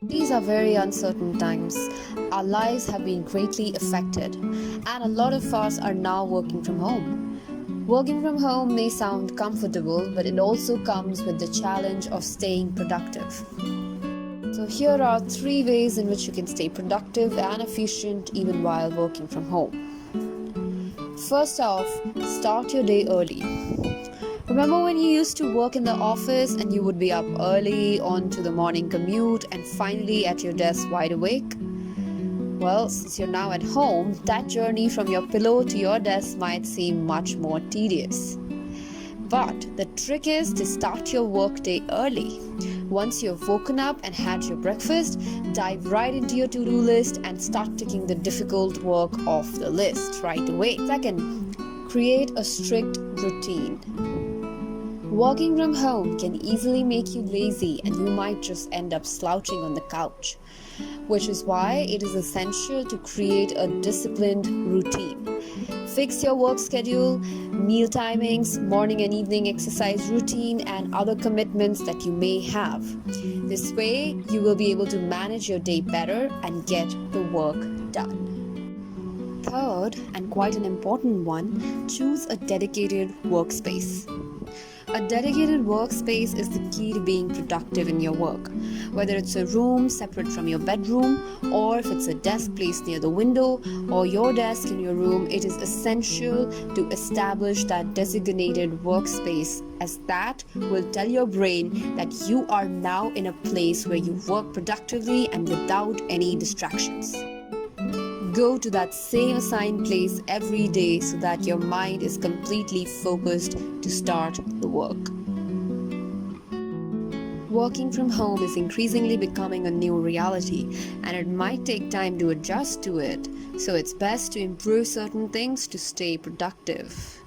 These are very uncertain times. Our lives have been greatly affected, and a lot of us are now working from home. Working from home may sound comfortable, but it also comes with the challenge of staying productive. So, here are three ways in which you can stay productive and efficient even while working from home. First off, start your day early. Remember when you used to work in the office and you would be up early onto the morning commute and finally at your desk wide awake? Well, since you're now at home, that journey from your pillow to your desk might seem much more tedious. But the trick is to start your workday early. Once you've woken up and had your breakfast, dive right into your to-do list and start ticking the difficult work off the list right away. Second, create a strict routine. Working from home can easily make you lazy and you might just end up slouching on the couch, which is why it is essential to create a disciplined routine. Fix your work schedule, meal timings, morning and evening exercise routine, and other commitments that you may have. This way, you will be able to manage your day better and get the work done. Third, and quite an important one, choose a dedicated workspace. A dedicated workspace is the key to being productive in your work. Whether it's a room separate from your bedroom, or if it's a desk placed near the window, or your desk in your room, it is essential to establish that designated workspace, as that will tell your brain that you are now in a place where you work productively and without any distractions. Go to that same assigned place every day so that your mind is completely focused to start the work. Working from home is increasingly becoming a new reality, and it might take time to adjust to it, so it's best to improve certain things to stay productive.